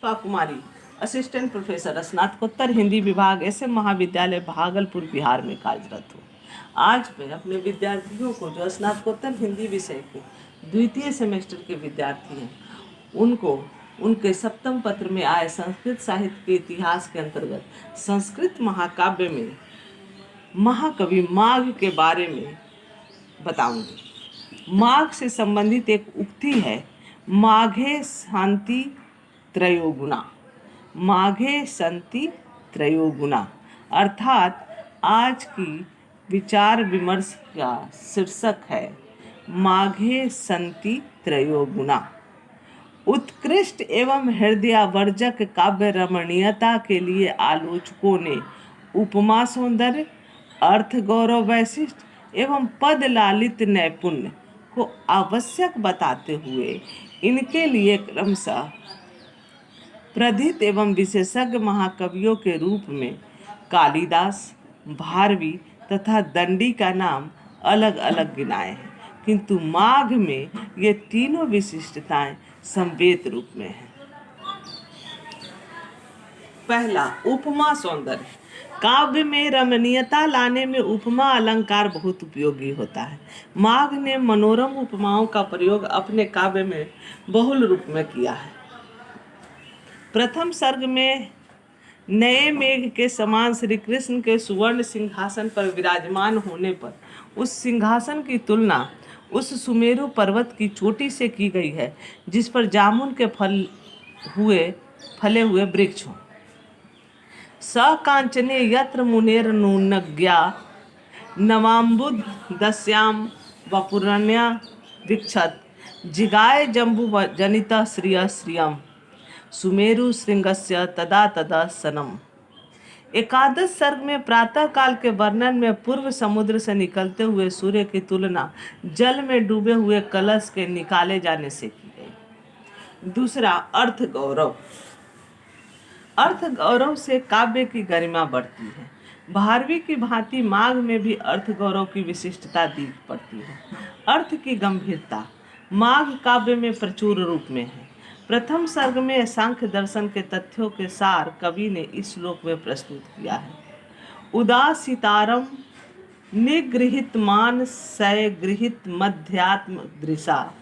पुष्पा कुमारी, assistant professor, स्नातकोत्तर हिंदी विभाग, SM महाविद्यालय भागलपुर, बिहार में कार्यरत हूँ। आज मैं अपने विद्यार्थियों को जो स्नातकोत्तर हिंदी विषय के द्वितीय सेमेस्टर के विद्यार्थी हैं उनको उनके सप्तम पत्र में आए संस्कृत साहित्य के इतिहास के अंतर्गत संस्कृत महाकाव्य में महाकवि माघ के बारे में बताऊंगी। माघ से संबंधित एक उक्ति है, माघे शांति त्रयोगुणा। माघे संति त्रयोगुणा अर्थात आज की विचार विमर्श का शीर्षक है माघे संति त्रयोगुणा। उत्कृष्ट एवं हृदयावर्जक काव्य रमणीयता के लिए आलोचकों ने उपमा सौंदर्य, अर्थ गौरव वैशिष्ट एवं पद लालित नैपुण्य को आवश्यक बताते हुए इनके लिए क्रमशः प्रथित एवं विशेषज्ञ महाकवियों के रूप में कालिदास, भारवी तथा दंडी का नाम अलग अलग गिनाए हैं, किंतु माघ में ये तीनों विशिष्टताएं संवेद रूप में हैं। पहला, उपमा सौंदर्य। काव्य में रमणीयता लाने में उपमा अलंकार बहुत उपयोगी होता है। माघ ने मनोरम उपमाओं का प्रयोग अपने काव्य में बहुल रूप में किया है। प्रथम सर्ग में नए मेघ के समान श्री कृष्ण के सुवर्ण सिंहासन पर विराजमान होने पर उस सिंहासन की तुलना उस सुमेरु पर्वत की चोटी से की गई है जिस पर जामुन के फले हुए वृक्ष हों। स कांचने यत्र मुनेर नूनज्ञा नवाम्बुद दस्याम वपुरण्या विक्षत जिगाय जम्बु जनित श्रिय श्रियम सुमेरु श्रृंगस्य तदा तदा सनम। एकादश सर्ग में प्रातः काल के वर्णन में पूर्व समुद्र से निकलते हुए सूर्य की तुलना जल में डूबे हुए कलश के निकाले जाने से की गई। दूसरा, अर्थ गौरव। अर्थ गौरव से काव्य की गरिमा बढ़ती है। भारवी की भांति माघ में भी अर्थ गौरव की विशिष्टता दीख पड़ती है। अर्थ की गंभीरता माघ काव्य में प्रचुर रूप में है। प्रथम सर्ग में सांख्य दर्शन के तथ्यों के सार कवि ने इस श्लोक में प्रस्तुत किया है। उदासीतारम निगृहित मान सय गृहित मध्यात्म दृशा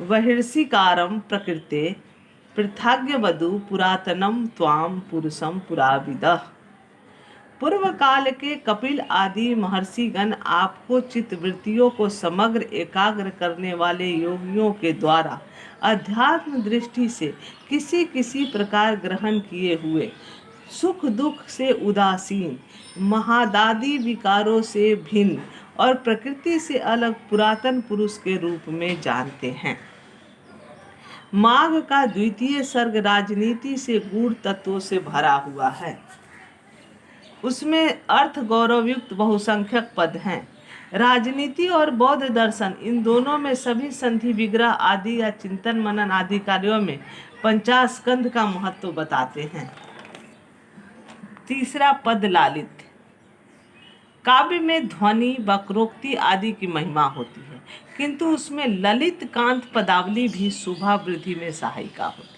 बहिर्षिकारम प्रकृते पृथाग्यवधु पुरातनम त्वाम पुरुषम पुराविदः। पूर्व काल के कपिल आदि महर्षिगण आपको चित्तवृत्तियों को समग्र एकाग्र करने वाले योगियों के द्वारा अध्यात्म दृष्टि से किसी किसी प्रकार ग्रहण किए हुए सुख दुख से उदासीन, महादादि विकारों से भिन्न और प्रकृति से अलग पुरातन पुरुष के रूप में जानते हैं। माघ का द्वितीय सर्ग राजनीति से गूढ़ तत्वों से भरा हुआ है। उसमें अर्थ गौरवयुक्त बहुसंख्यक पद हैं। राजनीति और बौद्ध दर्शन, इन दोनों में सभी संधि विग्रह आदि या चिंतन मनन आदि कार्यों में पंचास्कंध का महत्व बताते हैं। तीसरा, पद लालित। काव्य में ध्वनि, वक्रोक्ति आदि की महिमा होती है, किंतु उसमें ललित कांत पदावली भी शोभा वृद्धि में सहायिका होती है।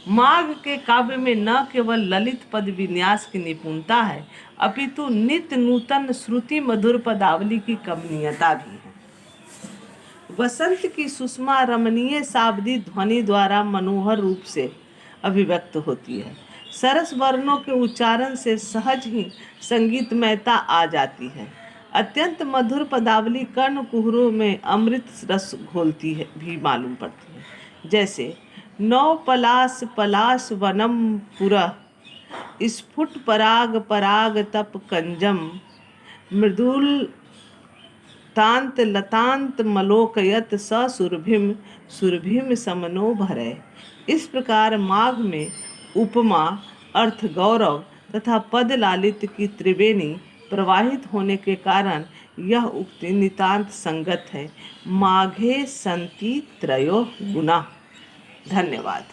माघ के काव्य में न केवल ललित पद विन्यास की निपुणता है, अपितु नित्य नूतन श्रुति मधुर पदावली की कमनीयता भी है। वसंत की सुषमा रमणीय शाब्दी ध्वनि द्वारा मनोहर रूप से अभिव्यक्त होती है। सरस वर्णों के उच्चारण से सहज ही संगीतमयता आ जाती है। अत्यंत मधुर पदावली कर्ण कुहरों में अमृत रस घोलती है भी मालूम पड़ती है। जैसे नौ पलाश पलाश वनम पुरः स्फुट पराग पराग तप कंजम मृदुल तांत लतांत मलोकयत स सुरभिम सुरभिम समनो भरे। इस प्रकार माघ में उपमा, अर्थ गौरव तथा पद लालित की त्रिवेणी प्रवाहित होने के कारण यह उक्ति नितांत संगत है। माघे संति त्रयो गुना। धन्यवाद।